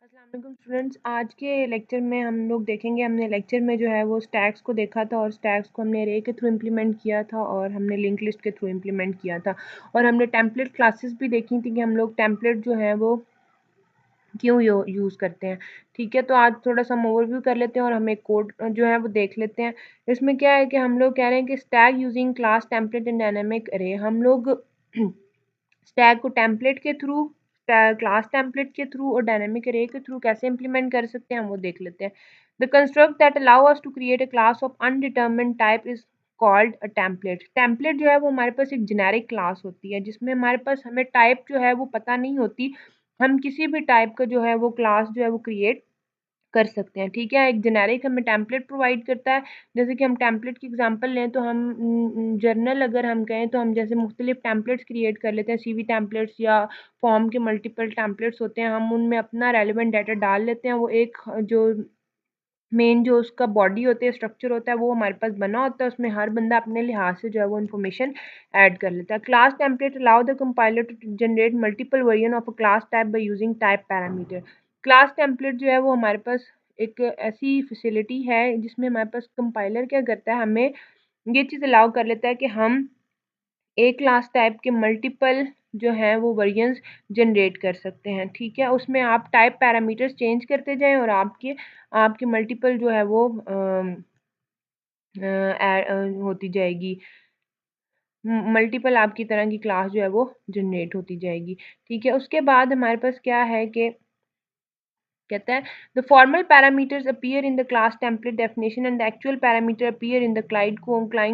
अस्सलाम वालेकुम स्टूडेंट्स। आज के लेक्चर में हम लोग देखेंगे, हमने लेक्चर में जो है वो स्टैक्स को देखा था और स्टैक्स को हमने अरे के थ्रू इम्प्लीमेंट किया था और हमने लिंक लिस्ट के थ्रू इम्प्लीमेंट किया था और हमने टेम्पलेट क्लासेस भी देखी थी कि हम लोग टेम्पलेट जो है वो क्यों यूज़ करते हैं। ठीक है, तो आज थोड़ा सा हम ओवरव्यू कर लेते हैं और हम एक कोड जो है वो देख लेते हैं। इसमें क्या है कि हम लोग कह रहे हैं कि stack using class template and dynamic अरे। हम लोग स्टैक को टेम्पलेट के थ्रू, क्लास टेम्पलेट के थ्रू और डायनेमिक अरे के थ्रू कैसे इंप्लीमेंट कर सकते हैं हम वो देख लेते हैं। The construct that allow us to create a class of undetermined type is called a template. Template जो है वो हमारे पास एक जेनेरिक क्लास होती है जिसमें हमारे पास हमें टाइप जो है वो पता नहीं होती। हम किसी भी टाइप का जो है वो क्लास जो है वो क्रिएट कर सकते हैं। ठीक है, एक जेनेरिक हमें टेम्पलेट प्रोवाइड करता है। जैसे कि हम टेम्पलेट की एग्जांपल लें तो हम जर्नल अगर हम कहें तो हम जैसे मुख्तलिफ टेम्पलेट्स क्रिएट कर लेते हैं, सीवी टेम्पलेट्स या फॉर्म के मल्टीपल टेम्पलेट्स होते हैं। हम उनमें अपना रेलिवेंट डाटा डाल लेते हैं। वो एक जो मेन जो उसका बॉडी होती है, स्ट्रक्चर होता है, वो हमारे पास बना होता है। उसमें हर बंदा अपने लिहाज से जो है वो इन्फॉर्मेशन ऐड कर लेता है। Class template allow the compiler to generate multiple version of a class type by using type parameter. Class template जो है वो हमारे पास एक ऐसी फैसिलिटी है जिसमें हमारे पास कंपाइलर क्या करता है, हमें ये चीज़ अलाउ कर लेता है कि हम एक क्लास टाइप के मल्टीपल जो हैं वो वेरिएंस जनरेट कर सकते हैं। ठीक है, उसमें आप टाइप पैरामीटर्स चेंज करते जाएं और आपके आपके मल्टीपल जो है वो होती जाएगी। मल्टीपल आपकी तरह की क्लास जो है वो जनरेट होती जाएगी। ठीक है, उसके बाद हमारे पास क्या है कि कहता है the formal parameters appear in the class template definition and the actual parameter appear in the client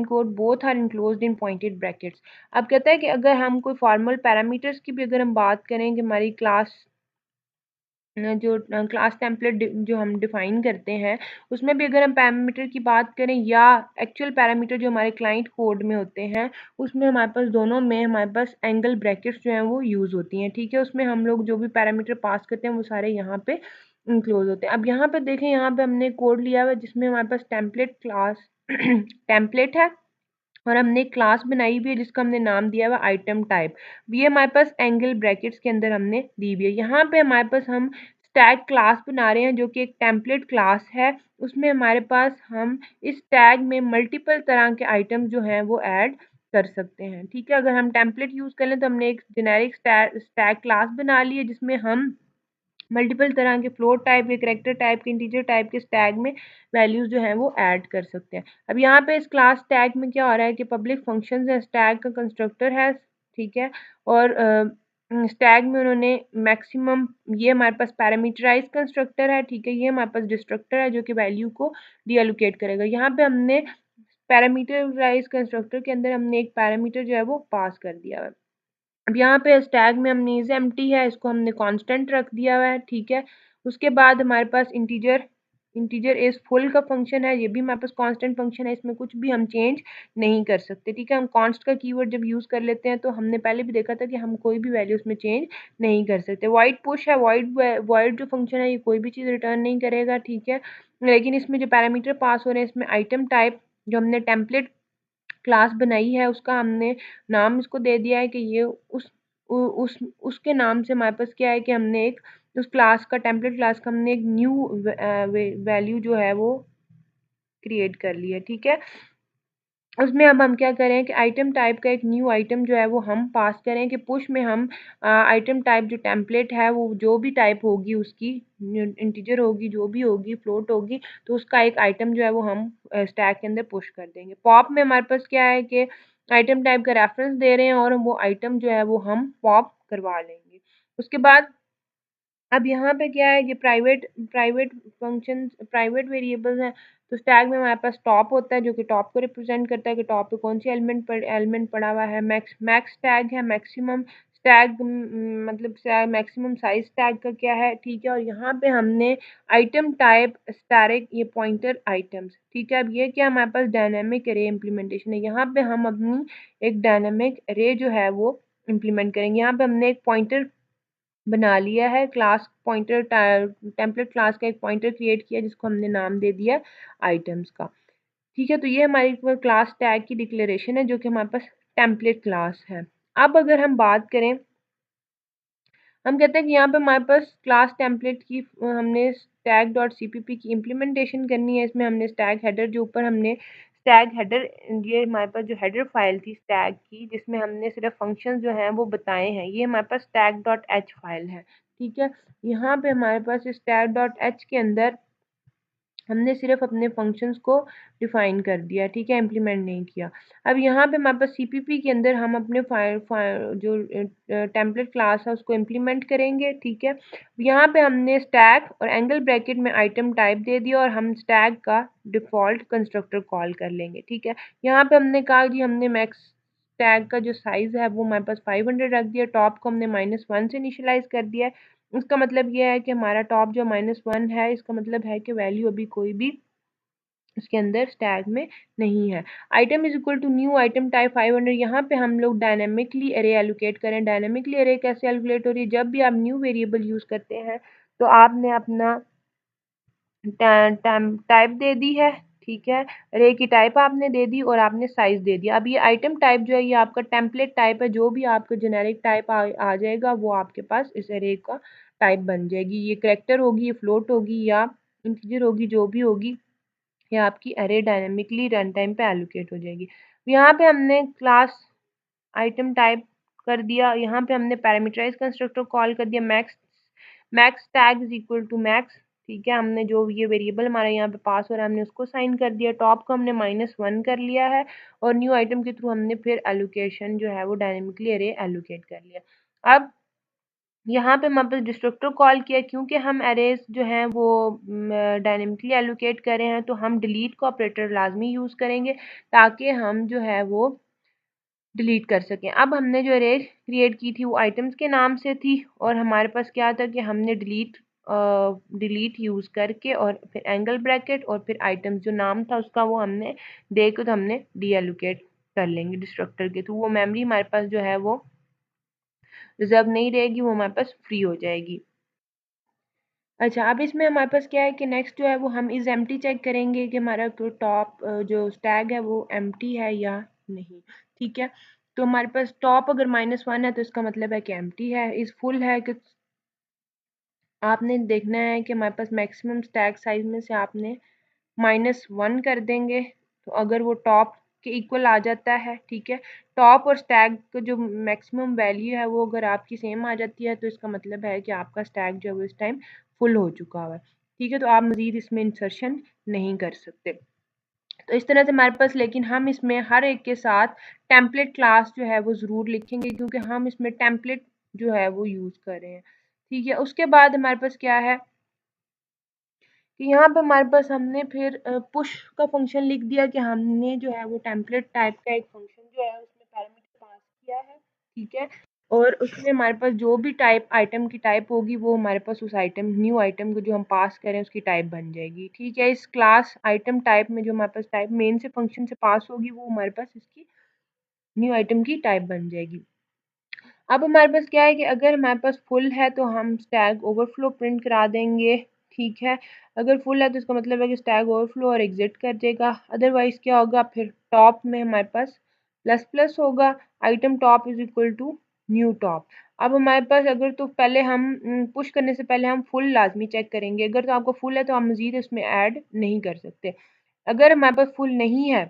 code both are enclosed in pointed brackets. अब कहता है कि अगर हम कोई फॉर्मल पैरामीटर्स की भी अगर हम बात करें कि हमारी क्लास जो क्लास टेम्पलेट जो हम डिफाइन करते हैं उसमें भी अगर हम पैरामीटर की बात करें या एक्चुअल पैरामीटर जो हमारे क्लाइंट कोड में होते हैं, उसमें हमारे पास दोनों में हमारे पास एंगल ब्रैकेट्स जो हैं वो यूज़ होती हैं। ठीक है, उसमें हम लोग जो भी पैरामीटर पास करते हैं वो सारे यहाँ पे इंक्लोज होते हैं। अब यहाँ पे देखें, यहाँ पे हमने कोड लिया हुआ है जिसमें हमारे पास टेम्पलेट क्लास टेम्पलेट है और हमने एक क्लास बनाई हुई है जिसका हमने नाम दिया हुआ आइटम टाइप। ये हमारे पास एंगल ब्रैकेट्स के अंदर हमने दी हुई है। यहाँ पे हमारे पास हम स्टैग क्लास बना रहे हैं जो कि एक टेम्पलेट क्लास है। उसमें हमारे पास हम इस टैग में मल्टीपल तरह के आइटम जो हैं वो ऐड कर सकते हैं। ठीक है, अगर हम टेम्पलेट यूज़ कर लें तो हमने एक जेनेरिक स्टैग क्लास बना ली है जिसमें हम मल्टीपल तरह के फ्लोट टाइप के, कैरेक्टर टाइप के, इंटीजर टाइप के टैग में वैल्यूज जो हैं वो ऐड कर सकते हैं। अब यहाँ पे इस क्लास टैग में क्या हो रहा है कि पब्लिक फंक्शंस है, टैग का कंस्ट्रक्टर है। ठीक है, और टैग में उन्होंने मैक्सिमम, ये हमारे पास पैरामीटराइज कंस्ट्रक्टर है। ठीक है, ये हमारे पास डिस्ट्रक्टर है जो कि वैल्यू को डीएलोकेट करेगा। यहाँ पे हमने पैरामीटराइज कंस्ट्रक्टर के अंदर हमने एक पैरामीटर जो है वो पास कर दिया है। अब यहाँ पे स्टैग में हमने इज एम्प्टी है, इसको हमने कांस्टेंट रख दिया हुआ है। ठीक है, उसके बाद हमारे पास इंटीजर इंटीजर इज फुल का फंक्शन है, ये भी हमारे पास कांस्टेंट फंक्शन है, इसमें कुछ भी हम चेंज नहीं कर सकते। ठीक है, हम कांस्ट का कीवर्ड जब यूज़ कर लेते हैं तो हमने पहले भी देखा था कि हम कोई भी वैल्यू उसमें चेंज नहीं कर सकते। वाइड पुश है, वाइड जो फंक्शन है ये कोई भी चीज़ रिटर्न नहीं करेगा। ठीक है, लेकिन इसमें जो पैरामीटर पास हो रहे हैं, इसमें आइटम टाइप जो हमने टेम्पलेट क्लास बनाई है उसका हमने नाम इसको दे दिया है कि ये उस उसके नाम से हमारे पास क्या है कि हमने एक उस क्लास का, टेम्पलेट क्लास का हमने एक न्यू वैल्यू जो है वो क्रिएट कर ली है। ठीक है, उसमें अब हम क्या करें कि आइटम टाइप का एक न्यू आइटम जो है वो हम पास करें कि पुश में हम आइटम टाइप जो टेम्पलेट है वो जो भी टाइप होगी उसकी, इंटीजर होगी, जो भी होगी, फ्लोट होगी, तो उसका एक आइटम जो है वो हम स्टैक के अंदर पुश कर देंगे। पॉप में हमारे पास क्या है कि आइटम टाइप का रेफरेंस दे रहे हैं और वो आइटम जो है वो हम पॉप करवा लेंगे। उसके बाद अब यहाँ पे क्या है कि private private function, private variables हैं। तो स्टैग में हमारे पास टॉप होता है जो कि टॉप को रिप्रेजेंट करता है कि टॉप पे कौन सी एलिमेंट पड़ा हुआ है। मैक्स टैग है, मैक्सिमम टैग मतलब मैक्सिमम साइज टैग का क्या है। ठीक है, और यहाँ पे हमने आइटम टाइप स्टैरिक, ये पॉइंटर आइटम्स। ठीक है, अब ये क्या हमारे पास डायनेमिक अरे इम्प्लीमेंटेशन है। यहाँ पे हम अपनी एक डायनेमिक अरे जो है वो इम्प्लीमेंट करेंगे। यहाँ पे हमने एक पॉइंटर बना लिया है, क्लास पॉइंटर, टेम्पलेट क्लास का एक पॉइंटर क्रिएट किया जिसको हमने नाम दे दिया आइटम्स का। ठीक है, तो ये हमारी क्लास टैग की डिक्लेरेशन है जो कि हमारे पास टेम्पलेट क्लास है। अब अगर हम बात करें हम कहते हैं कि यहाँ पे हमारे पास क्लास टेम्पलेट की हमने स्टैक डॉट सीपीपी की इम्प्लीमेंटेशन करनी है। इसमें हमने स्टैक हेडर जो ऊपर हमने स्टैक हेडर, ये हमारे पास जो हेडर फाइल थी स्टैक की जिसमें हमने सिर्फ फंक्शन जो हैं वो बताए हैं, ये हमारे पास स्टैक डॉट एच फाइल है। ठीक है, यहाँ पे हमारे पास स्टैक डॉट एच के अंदर हमने सिर्फ अपने फंक्शंस को डिफाइन कर दिया, ठीक है, इम्प्लीमेंट नहीं किया। अब यहाँ पे हमारे पास सीपीपी के अंदर हम अपने जो टेम्पलेट क्लास है उसको इम्प्लीमेंट करेंगे। ठीक है, यहाँ पे हमने स्टैक और एंगल ब्रैकेट में आइटम टाइप दे दिया और हम स्टैक का डिफ़ॉल्ट कंस्ट्रक्टर कॉल कर लेंगे। ठीक है, यहाँ पे हमने कहा कि हमने मैक्स टैग का जो साइज़ है वो हमारे पास 500 रख दिया, टॉप को हमने -1 से इनिशियलाइज़ कर दिया है। इसका मतलब ये है कि हमारा टॉप जो -1 है, इसका मतलब है कि वैल्यू अभी कोई भी इसके अंदर स्टैग में नहीं है। Item is equal to new item type 500, यहाँ पे हम लोग डायनेमिकली एरे एलोकेट करें। डायनेमिकली एरे कैसे एलोकेट हो रही है, जब भी आप न्यू वेरिएबल यूज़ करते हैं तो आपने अपना टाइप दे दी है। ठीक है, अरे की टाइप आपने दे दी और आपने साइज दे दिया। अब ये आइटम टाइप जो है ये आपका टेम्पलेट टाइप है, जो भी आपका जेनेरिक टाइप आ जाएगा वो आपके पास इस अरे का टाइप बन जाएगी। ये करेक्टर होगी, ये फ्लोट होगी या इंटीजर होगी, जो भी होगी ये आपकी अरे डायनेमिकली रन टाइम पे एलोकेट हो जाएगी। यहाँ पे हमने क्लास आइटम टाइप कर दिया, यहाँ पे हमने पैरामीटराइज कंस्ट्रक्टर कॉल कर दिया max max tag is equal to max. ठीक है, हमने जो ये वेरिएबल हमारा यहाँ पे पास हो रहा है हमने उसको साइन कर दिया, टॉप को हमने -1 कर लिया है और न्यू आइटम के थ्रू हमने फिर एलोकेशन जो है वो डायनेमिकली अरे एलोकेट कर लिया। अब यहाँ पे हमारे पास डिस्ट्रक्टर कॉल किया, क्योंकि हम अरेज जो हैं वो डायनेमिकली एलोकेट कर रहे हैं तो हम डिलीट का ऑपरेटर लाजमी यूज़ करेंगे ताकि हम जो है वो डिलीट कर सकें। अब हमने जो अरे क्रिएट की थी वो आइटम्स के नाम से थी और हमारे पास क्या था कि हमने डिलीट यूज़ करके और फिर एंगल ब्रैकेट और फिर आइटम्स जो नाम था उसका वो हमने दे के तो हमने डी एलोकेट कर लेंगे डिस्ट्रक्टर के थ्रू। वो मेमोरी हमारे पास जो है वो रिजर्व नहीं रहेगी, वो हमारे पास फ्री हो जाएगी। अच्छा, अब इसमें हमारे पास क्या है कि नेक्स्ट जो है वो हम इज़ एम्प्टी चेक करेंगे कि हमारा तो टॉप जो टैग है वो एम्प्टी है या नहीं। ठीक है, तो हमारे पास टॉप अगर -1 है तो इसका मतलब है कि एम्प्टी है। इज़ फुल है कि आपने देखना है कि हमारे पास मैक्सिमम स्टैक साइज में से आपने -1 कर देंगे तो अगर वो टॉप के इक्वल आ जाता है, ठीक है, टॉप और स्टैक का जो मैक्सिमम वैल्यू है वो अगर आपकी सेम आ जाती है तो इसका मतलब है कि आपका स्टैक जो है वो इस टाइम फुल हो चुका हुआ है। ठीक है, तो आप मज़ीद इसमें इंसर्शन नहीं कर सकते। तो इस तरह से हमारे पास, लेकिन हम इसमें हर एक के साथ टेम्पलेट क्लास जो है वो ज़रूर लिखेंगे क्योंकि हम इसमें टेम्पलेट जो है वो यूज़ कर रहे हैं। ठीक है, उसके बाद हमारे पास क्या है कि यहाँ पे हमारे पास हमने फिर पुश का फंक्शन लिख दिया कि हमने जो है वो टेम्पलेट टाइप का एक फंक्शन जो है उसमें पैरामीटर पास किया है। ठीक है, और उसमें हमारे पास जो भी टाइप आइटम की टाइप होगी वो हमारे पास उस आइटम न्यू आइटम को जो हम पास करें उसकी टाइप बन जाएगी। ठीक है, इस क्लास आइटम टाइप में जो हमारे पास टाइप मेन से फंक्शन से पास होगी वो हमारे पास इसकी न्यू आइटम की टाइप बन जाएगी। अब हमारे पास क्या है कि अगर हमारे पास फुल है तो हम स्टैक ओवरफ्लो प्रिंट करा देंगे। ठीक है, अगर फुल है तो इसका मतलब है कि स्टैक ओवरफ्लो और एग्जिट कर देगा। अदरवाइज क्या होगा, फिर टॉप में हमारे पास प्लस प्लस होगा, item top is equal to new top. अब हमारे पास अगर तो पहले हम पुश करने से पहले हम फुल लाजमी चेक करेंगे। अगर तो आपको फुल है तो आप मज़ीद इसमें ऐड नहीं कर सकते। अगर हमारे पास फुल नहीं है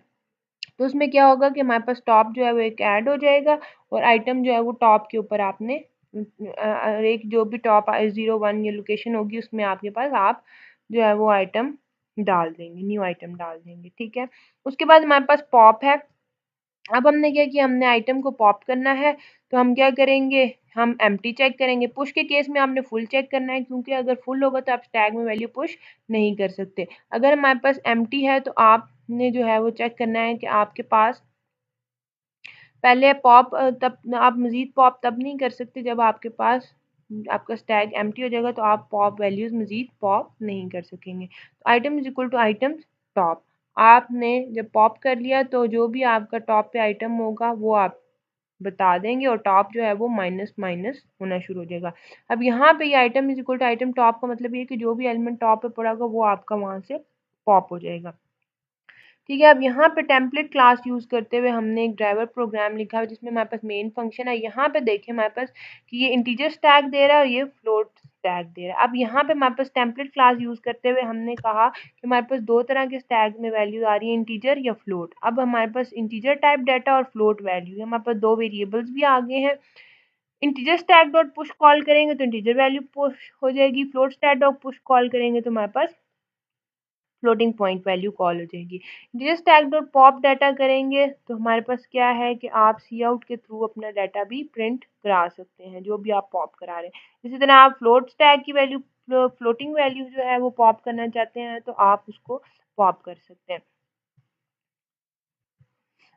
तो उसमें क्या होगा कि हमारे पास टॉप जो है वो एक ऐड हो जाएगा और आइटम जो है वो टॉप के ऊपर आपने एक जो भी टॉप 01 ये लोकेशन होगी उसमें आपके पास आप जो है वो आइटम डाल देंगे, न्यू आइटम डाल देंगे। ठीक है, उसके बाद हमारे पास पॉप है। अब हमने क्या किया, हमने आइटम को पॉप करना है तो हम क्या करेंगे, हम एम्प्टी चेक करेंगे। पुश के केस में आपने फुल चेक करना है क्योंकि अगर फुल होगा तो आप स्टैक में वैल्यू पुश नहीं कर सकते। अगर हमारे पास एम्प्टी है तो आपने जो है वो चेक करना है कि आपके पास पहले पॉप तब आप मज़ीद पॉप तब नहीं कर सकते जब आपके पास आपका स्टैक एम्प्टी हो जाएगा तो आप पॉप वैल्यूज़ मज़ीद पॉप नहीं कर सकेंगे। तो item is equal to item top, आपने जब पॉप कर लिया तो जो भी आपका टॉप पे आइटम होगा वो आप बता देंगे और टॉप जो है वो माइनस माइनस होना शुरू हो जाएगा। अब यहाँ पे ये item is equal to item top का मतलब ये है कि जो भी एलिमेंट टॉप पे पड़ा होगा वो आपका वहाँ से पॉप हो जाएगा। ठीक है। अब यहाँ पे टेम्पलेट क्लास यूज़ करते हुए हमने एक ड्राइवर प्रोग्राम लिखा है जिसमें हमारे पास मेन फंक्शन है। यहाँ पे देखें हमारे पास कि ये इंटीजर स्टैक दे रहा है और ये फ्लोट स्टैक दे रहा है। अब यहाँ पे हमारे पास टेम्पलेट क्लास यूज़ करते हुए हमने कहा कि हमारे पास दो तरह के स्टैक में वैल्यू आ रही है, इंटीजर या फ्लोट। अब हमारे पास इंटीजर टाइप डाटा और फ्लोट वैल्यू है, हमारे पास दो वेरिएबल्स भी आ गए हैं। Integer stack dot push call करेंगे तो इंटीजर वैल्यू पुश हो जाएगी, float stack dot push call करेंगे तो हमारे पास फ्लोटिंग पॉइंट वैल्यू कॉल हो जाएगी। जिस टैग डॉट पॉप डाटा करेंगे तो हमारे पास क्या है कि आप सी आउट के थ्रू अपना डाटा भी प्रिंट करा सकते हैं जो भी आप पॉप करा रहे हैं। इसी तरह आप फ्लोट स्टैक की वैल्यू फ्लोटिंग वैल्यू जो है वो पॉप करना चाहते हैं तो आप उसको पॉप कर सकते हैं।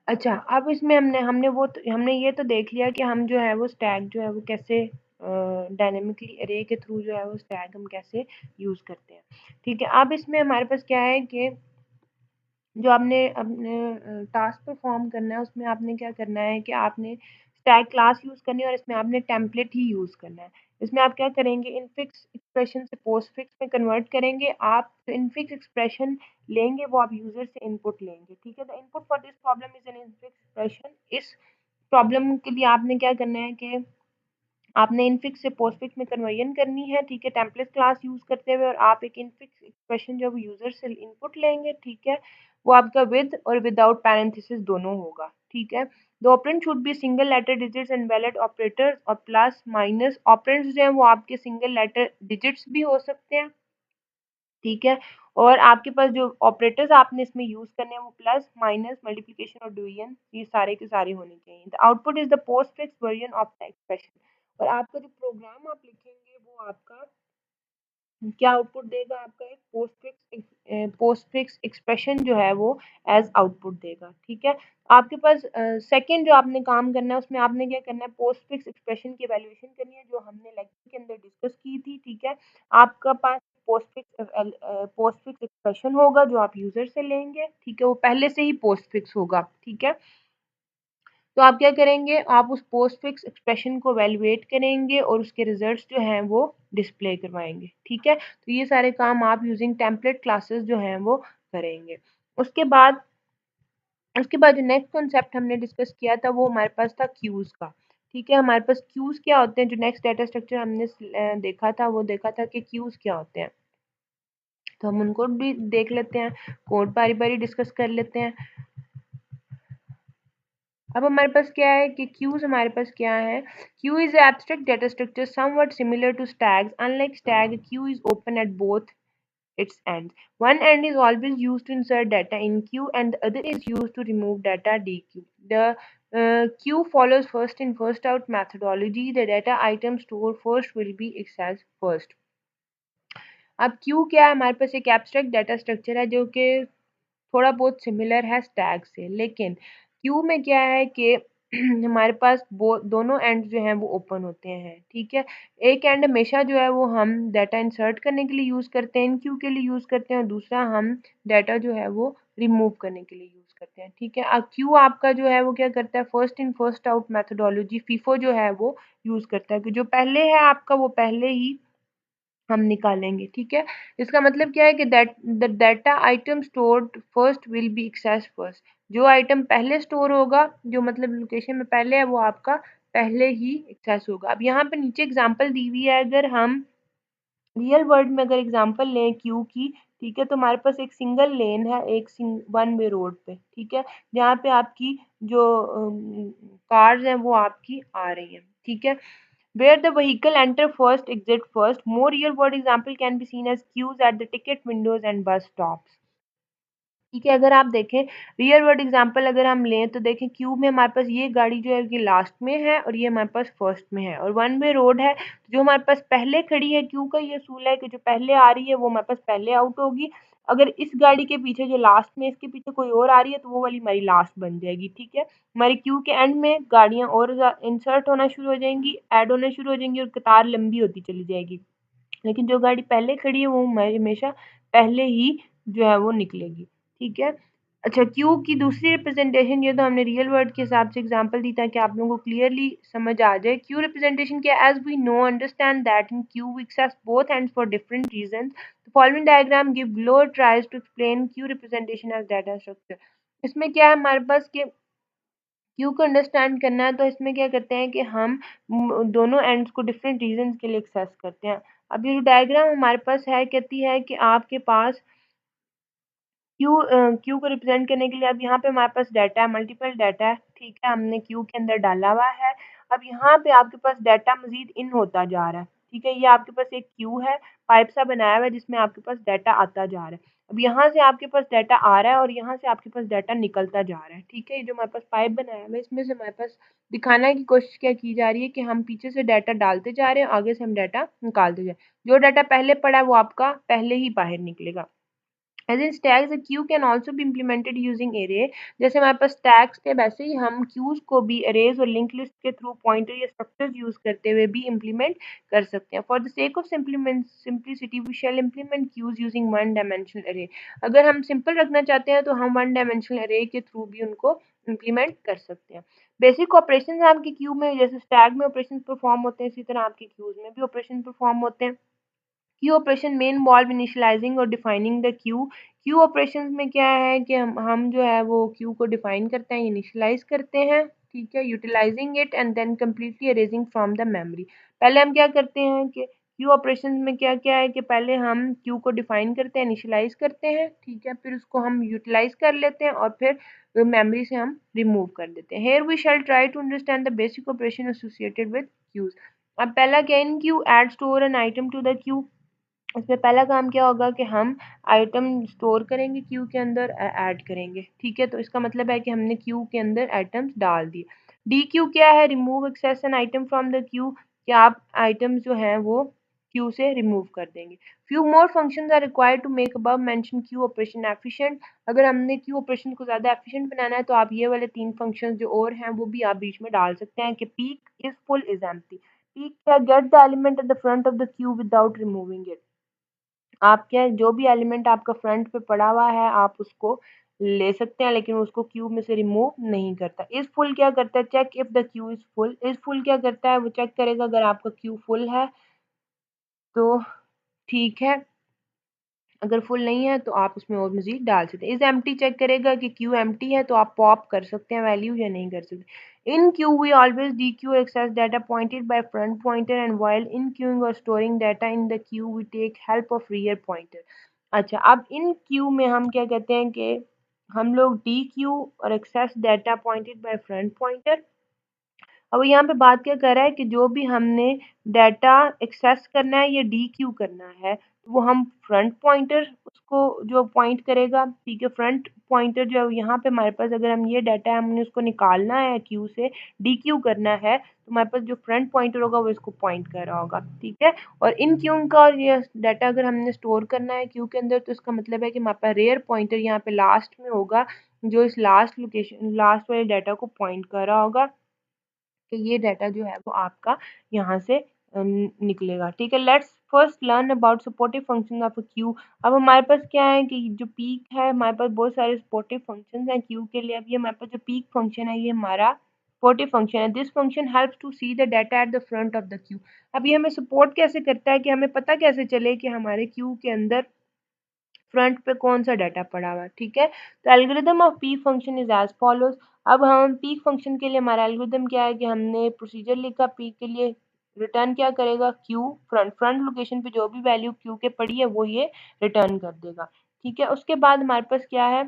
अच्छा, अब इसमें हमने ये तो देख लिया कि हम जो है वो स्टैक जो है वो कैसे डायनेमिकली अरे के थ्रू जो है वो स्टैक हम कैसे यूज़ करते हैं। ठीक है, अब इसमें हमारे पास क्या है कि जो आपने अपने टास्क परफॉर्म करना है उसमें आपने क्या करना है कि आपने स्टैक क्लास यूज़ करनी है और इसमें आपने टेम्पलेट ही यूज़ करना है। इसमें आप क्या करेंगे, इनफिक्स एक्सप्रेशन से पोस्टफिक्स में कन्वर्ट करेंगे। आप इनफिक्स एक्सप्रेशन लेंगे वो आप यूज़र से इनपुट लेंगे। ठीक है, the input for this problem is an infix expression. इस प्रॉब्लम के लिए आपने क्या करना है कि आपने इनफिक्स से पोस्टफिक्स में कन्वर्जन करनी है। ठीक है, टेम्पलेट क्लास यूज़ करते हुए और आप एक इनफिक्स एक्सप्रेशन जो यूज़र से इनपुट लेंगे। ठीक है, वो आपका विद और विदाउट पैरेंथेसिस दोनों होगा। ठीक है, the operand should be single letter digits and valid operators और प्लस माइनस ऑपरेंड्स जो हैं वो आपके सिंगल लेटर डिजिट्स भी हो सकते हैं। ठीक है, और आपके पास जो ऑपरेटर्स आपने इसमें यूज़ करने हैं वो प्लस माइनस मल्टीप्लिकेशन और डिवीजन ये सारे के सारे होने चाहिए। The output is the postfix version of the expression. और आपका जो प्रोग्राम आप लिखेंगे वो आपका क्या आउटपुट देगा, आपका एक पोस्टफिक्स एक्सप्रेशन जो है वो एज आउटपुट देगा। ठीक है, आपके पास सेकंड जो आपने काम करना है उसमें आपने क्या करना है, पोस्टफिक्स एक्सप्रेशन की वैल्यूएशन करनी है जो हमने लेक्चर के अंदर डिस्कस की थी। ठीक है, आपका पास पोस्टफिक्स एक्सप्रेशन होगा जो आप यूजर से लेंगे। ठीक है, वो पहले से ही पोस्टफिक्स होगा। ठीक है, तो आप क्या करेंगे, आप उस पोस्टफिक्स एक्सप्रेशन को वैल्यूएट करेंगे और उसके रिजल्ट्स जो हैं वो डिस्प्ले करवाएंगे। ठीक है, तो ये सारे काम आप यूजिंग टेम्पलेट क्लासेस जो हैं वो करेंगे। उसके बाद जो नेक्स्ट कॉन्सेप्ट हमने डिस्कस किया था वो हमारे पास था क्यूज का। ठीक है, हमारे पास क्यूज क्या होते हैं, जो नेक्स्ट डाटा स्ट्रक्चर हमने देखा था वो देखा था कि क्यूज क्या होते हैं। तो हम उनको भी देख लेते हैं, कोड बारी बारी डिस्कस कर लेते हैं। अब हमारे पास क्या है कि क्यूज हमारे पास क्या है, queue is abstract data structure somewhat similar to stacks. Unlike stack, queue is open at both its ends. One end is always used to insert data in queue and the other is used to remove data DQ. The queue follows first in first out methodology. The data item stored first will be accessed first. अब Q क्या है, हमारे पास एक abstract data structure है जो कि थोड़ा बहुत सिमिलर है स्टैग से, लेकिन क्यू में क्या है कि हमारे पास दोनों एंड जो हैं वो ओपन होते हैं। ठीक है, एक एंड हमेशा जो है वो हम डाटा इंसर्ट करने के लिए यूज़ करते हैं, इन क्यू के लिए यूज़ करते हैं, और दूसरा हम डाटा जो है वो रिमूव करने के लिए यूज़ करते हैं। ठीक है, अब क्यू आपका जो है वो क्या करता है, first in first out methodology FIFO जो है वो यूज़ करता है कि जो पहले है आपका वो पहले ही हम निकालेंगे। ठीक है, इसका मतलब क्या है कि that the data item stored first will be access first. जो आइटम पहले स्टोर होगा, जो मतलब लोकेशन में पहले है, वो आपका पहले ही एक्सेस होगा। अब यहाँ पे नीचे एग्जांपल दी हुई है, अगर हम रियल वर्ल्ड में अगर एग्जांपल लें क्यू की, ठीक है, तो हमारे पास एक सिंगल लेन है, एक वन वे रोड पे। ठीक है, जहाँ पे आपकी जो कार्स हैं वो आपकी आ रही हैं। ठीक है, where the vehicle enter first, exit first. More real-world example can be seen as queues at the ticket windows and bus stops. ठीक है, अगर आप देखें रियल वर्ल्ड एग्जांपल अगर हम लें तो देखें क्यू में हमारे पास ये गाड़ी जो है ये लास्ट में है और ये हमारे पास फर्स्ट में है, और वन वे रोड है। जो हमारे पास पहले खड़ी है, क्यू का ये असूल है कि जो पहले आ रही है वो हमारे पास पहले आउट होगी। अगर इस गाड़ी के पीछे जो लास्ट में इसके पीछे कोई और आ रही है तो वो वाली हमारी लास्ट बन जाएगी। ठीक है, हमारी क्यू के एंड में गाड़ियाँ और इंसर्ट होना शुरू हो जाएंगी, ऐड होना शुरू हो जाएंगी और कतार लंबी होती चली जाएगी। लेकिन जो गाड़ी पहले खड़ी है वो हमारी हमेशा पहले ही जो है वो निकलेगी। ठीक है, अच्छा, क्यू की दूसरी रिप्रेजेंटेशन, ये तो हमने रियल वर्ड के हिसाब से एग्जांपल दी ताकि आप लोगों को क्लियरली समझ आ जाए। क्यू रिप्रेजेंटेशन क्या है? As we know understand that in queue we access both ends for different reasons. The following diagram give below tries to explain queue representation as data structure. इसमें क्या है हमारे पास कि क्यू को अंडरस्टैंड करना है, तो इसमें क्या करते हैं कि हम दोनों एंड्स को डिफरेंट रीजंस के लिए एक्सेस करते हैं। अब ये जो डायग्राम हमारे पास है कहती है कि आपके पास क्यू को रिप्रेजेंट करने के लिए अब यहाँ पे हमारे पास डाटा है, मल्टीपल डाटा है, ठीक है, हमने क्यू के अंदर डाला हुआ है। अब यहाँ पे आपके पास डाटा मजीद इन होता जा रहा है, ठीक है, ये आपके पास एक क्यू है, पाइप सा बनाया हुआ है जिसमें आपके पास डाटा आता जा रहा है। अब यहाँ से आपके पास डाटा आ रहा है और यहाँ से आपके पास डाटा निकलता जा रहा है, ठीक है, ये जो हमारे पास पाइप बनाया हुआ है इसमें से हमारे पास दिखाने की कोशिश क्या की जा रही है कि हम पीछे से डाटा डालते जा रहे हैं, आगे से हम डाटा निकालते जा रहे हैं। जो डाटा पहले पड़ा है वो आपका पहले ही बाहर निकलेगा। As in stacks, a queue can also be implemented using array। जैसे हमारे पास stacks थे वैसे ही हम queues को भी arrays और linked list के थ्रू pointer या structures यूज करते हुए भी implement कर सकते हैं। For the sake of simplicity, we shall implement queues using one dimensional array। अगर हम simple रखना चाहते हैं तो हम one dimensional array के थ्रू भी उनको implement कर सकते हैं। बेसिक ऑपरेशन आपकी क्यू में जैसे स्टैक में ऑपरेशन परफॉर्म होते हैं, इसी तरह आपके क्यूज में भी ऑपरेशन परफॉर्म होते हैं। क्यू ऑपरेशन में इन्वॉल्व इनिशियलाइजिंग और defining the Q. Q operations में क्या है कि हम जो है वो क्यू को डिफाइन करते हैं, इनिशियलाइज करते हैं, ठीक है, utilizing it and then completely erasing from the memory. पहले हम क्या करते हैं कि क्यू ऑपरेशन में क्या क्या है कि पहले हम क्यू को डिफाइन करते हैं, इनिशियलाइज करते हैं, ठीक है, फिर उसको हम यूटिलाइज कर लेते हैं और फिर मेमोरी से हम रिमूव कर देते हैं। Here we shall try to understand the basic operation associated with queues. अब पहला क्या, enqueue add store an item to the queue. इसमें पहला काम क्या होगा कि हम आइटम स्टोर करेंगे क्यू के अंदर, ऐड करेंगे, ठीक है, तो इसका मतलब है कि हमने क्यू के अंदर आइटम्स डाल दिए। डी क्यू क्या है? Remove access an item from the queue, कि आप आइटम्स जो हैं वो क्यू से रिमूव कर देंगे। Few more functions are required to make above mention queue operation efficient. अगर हमने क्यू ऑपरेशन को ज़्यादा एफिशिएंट बनाना है तो आप ये वाले 3 फंक्शंस जो और हैं वो भी आप बीच में डाल सकते हैं कि peek is full is empty. Peek क्या? Get the element at the front of the queue without removing it. आप क्या, जो भी एलिमेंट आपका फ्रंट पे पड़ा हुआ है आप उसको ले सकते हैं, लेकिन उसको क्यू में से रिमूव नहीं करता। इस फुल क्या करता है? Check if the queue is full. इस फुल क्या करता है? वो चेक करेगा अगर आपका क्यू फुल है तो ठीक है, अगर फुल नहीं है तो आप उसमें और मजीद डाल सकते हैं। इस एम्प्टी चेक करेगा कि क्यू एम्प्टी है तो आप पॉप कर सकते हैं वैल्यू या नहीं कर सकते। In queue we always dequeue access data pointed by front pointer and while enqueueing और storing data in the queue we take help of rear pointer. अच्छा, अब इन क्यू में हम क्या कहते हैं कि हम लोग डी क्यू और access data pointed by front pointer. अब यहाँ पे बात क्या कर रहा है कि जो भी हमने डाटा एक्सेस करना है या डी क्यू करना है तो वो हम फ्रंट पॉइंटर उसको जो पॉइंट करेगा, ठीक है, फ्रंट पॉइंटर जो यहाँ पे हमारे पास अगर हम ये डाटा है हमने उसको निकालना है क्यू से डी क्यू करना है तो हमारे पास जो फ्रंट पॉइंटर होगा वो इसको पॉइंट कर रहा होगा, ठीक है। और इन क्यू का और ये डाटा अगर हमने स्टोर करना है क्यू के अंदर तो इसका मतलब है कि हमारे पास रेयर पॉइंटर यहाँ पे लास्ट में होगा जो इस लास्ट लोकेशन लास्ट वाले डाटा को पॉइंट कर रहा होगा कि ये डाटा जो है वो आपका यहाँ से निकलेगा, ठीक है। Let's first learn about supportive function of a Q. अब हमारे पास क्या है कि जो पीक है हमारे पास बहुत सारे सपोर्टिव फंक्शंस हैं क्यू के लिए। अब ये हमारे पास जो पीक फंक्शन है ये हमारा सपोर्टिव फंक्शन है। This function helps to see the data at the front of the queue. अब ये हमें सपोर्ट कैसे करता है कि हमें पता कैसे चले कि हमारे क्यू के अंदर फ्रंट पे कौन सा डाटा पड़ा हुआ है, ठीक है। तो algorithm of peek function is as follows. अब हम पीक फंक्शन के लिए हमारा एल्गोरिदम क्या है कि हमने प्रोसीजर लिखा पीक के लिए, रिटर्न क्या करेगा? क्यू फ्रंट फ्रंट लोकेशन पे जो भी वैल्यू क्यू के पड़ी है वो ये रिटर्न कर देगा, ठीक है। उसके बाद हमारे पास क्या है,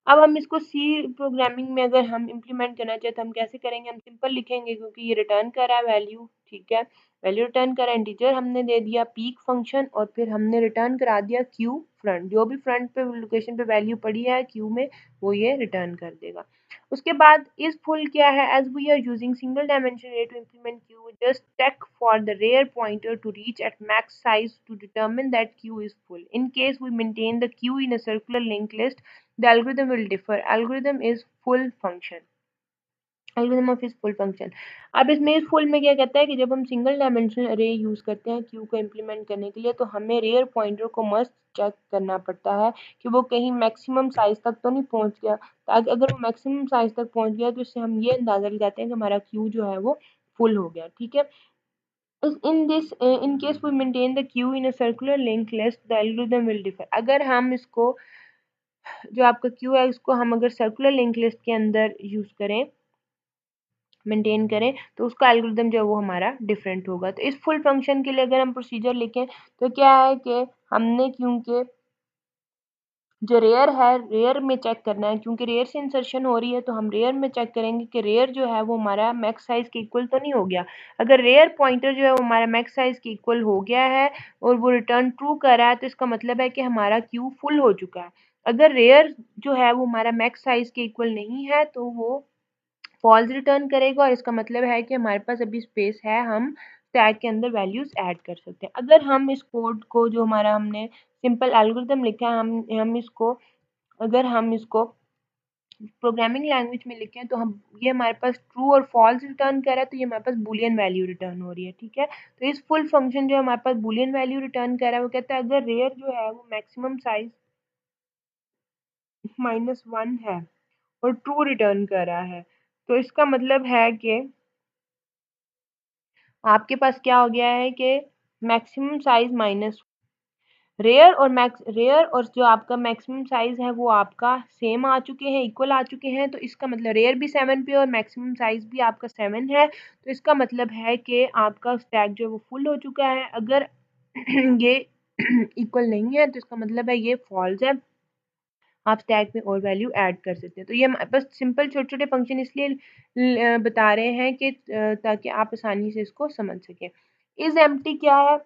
अब हम इसको सी प्रोग्रामिंग में अगर हम इम्प्लीमेंट करना चाहते हैं हम कैसे करेंगे? हम सिंपल लिखेंगे क्योंकि ये रिटर्न कर रहा है वैल्यू, ठीक है, वैल्यू रिटर्न कर रहा है, इंटीजर हमने दे दिया पीक फंक्शन और फिर हमने रिटर्न करा दिया क्यू फ्रंट। जो भी फ्रंट पे लोकेशन पे वैल्यू पड़ी है क्यू में वो ये रिटर्न कर देगा। उसके बाद इस फुल क्या है? As we are using single dimension array to implement queue, just check for the rear pointer to reach at max size to determine that queue is full. In case we maintain the queue in a circular linked list, the algorithm will differ. Algorithm is full function. Algorithm of इस full function. अब इसमें इस full में क्या कहता है कि जब हम सिंगल डायमेंशनल अरे यूज़ करते हैं क्यू को इम्प्लीमेंट करने के लिए, तो हमें रेयर पॉइंटर को मस्ट चेक करना पड़ता है कि वो कहीं मैक्सिमम साइज तक तो नहीं पहुंच गया, ताकि अगर वो मैक्सिमम साइज तक पहुंच गया तो इससे हम ये अंदाज़ा लगाते हैं कि हमारा क्यू जो है वो फुल हो गया। ठीक है, in case we maintain the queue in a circular linked list, the algorithm will differ। अगर हम इसको जो आपका क्यू है उसको हम अगर सर्कुलर लिंक लिस्ट के अंदर यूज़ करें, मेंटेन करें, तो उसका एल्गोरिदम जो है वो हमारा डिफरेंट होगा। तो इस फुल फंक्शन के लिए अगर हम प्रोसीजर लिखें तो क्या है कि हमने क्योंकि जो रेयर है रेयर में चेक करना है, क्योंकि रेयर से इंसर्शन हो रही है तो हम रेयर में चेक करेंगे कि रेयर जो है वो हमारा मैक्स साइज के इक्वल तो नहीं हो गया। अगर रेयर पॉइंटर जो है वो हमारा मैक्स साइज के इक्वल हो गया है और वो रिटर्न ट्रू कर रहा है, तो इसका मतलब है कि हमारा क्यू फुल हो चुका है। अगर रेयर जो है वो हमारा मैक्स साइज के इक्वल नहीं है तो वो फॉल्स रिटर्न करेगा, और इसका मतलब है कि हमारे पास अभी स्पेस है, हम स्टैक के अंदर वैल्यूज ऐड कर सकते हैं। अगर हम इस कोड को जो हमारा हमने सिंपल एल्गोरिथम लिखा है, हम इसको अगर हम इसको प्रोग्रामिंग लैंग्वेज में लिखें तो हम ये हमारे पास ट्रू और फॉल्स रिटर्न कर रहा है, तो ये हमारे पास बुलियन वैल्यू रिटर्न हो रही है। ठीक है, तो इस फुल फंक्शन जो हमारे पास बुलियन वैल्यू रिटर्न कर रहा है वो कहता है अगर रेयर जो है वो मैक्सिमम साइज -1 है और ट्रू रिटर्न कर रहा है, तो इसका मतलब है कि आपके पास क्या हो गया है कि मैक्सिमम साइज माइनस रेयर और जो आपका मैक्सिमम साइज है वो आपका सेम आ चुके हैं, इक्वल आ चुके हैं। तो इसका मतलब रेयर भी 7 पे और मैक्सिमम साइज भी आपका 7 है, तो इसका मतलब है कि आपका स्टैक जो है वो फुल हो चुका है। अगर ये इक्वल नहीं है तो इसका मतलब है ये फॉल्स है, आप स्टैक में और वैल्यू ऐड कर सकते हैं। तो ये बस सिंपल छोटे छोटे फंक्शन इसलिए बता रहे हैं कि ताकि आप आसानी से इसको समझ सकें। इज एम्प्टी क्या है?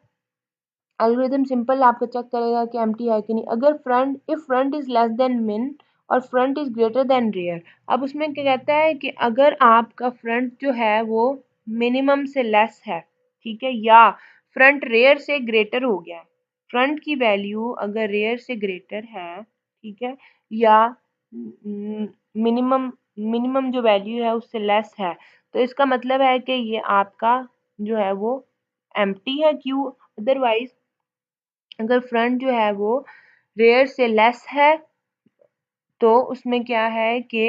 एल्गोरिथम सिंपल आपको चेक करेगा कि एम्प्टी है कि नहीं। अगर front if front is less than min और front is greater than rear, अब उसमें क्या कहता है कि अगर आपका फ्रंट जो है वो मिनिमम से लेस है, ठीक है, या फ्रंट रेयर से ग्रेटर हो गया है, फ्रंट की वैल्यू अगर रेयर से ग्रेटर है, ठीक है, या मिनिमम मिनिमम जो वैल्यू है उससे लेस है, तो इसका मतलब है कि ये आपका जो है वो एम्प्टी है क्यू। अदरवाइज अगर फ्रंट जो है वो रेयर से लेस है तो उसमें क्या है कि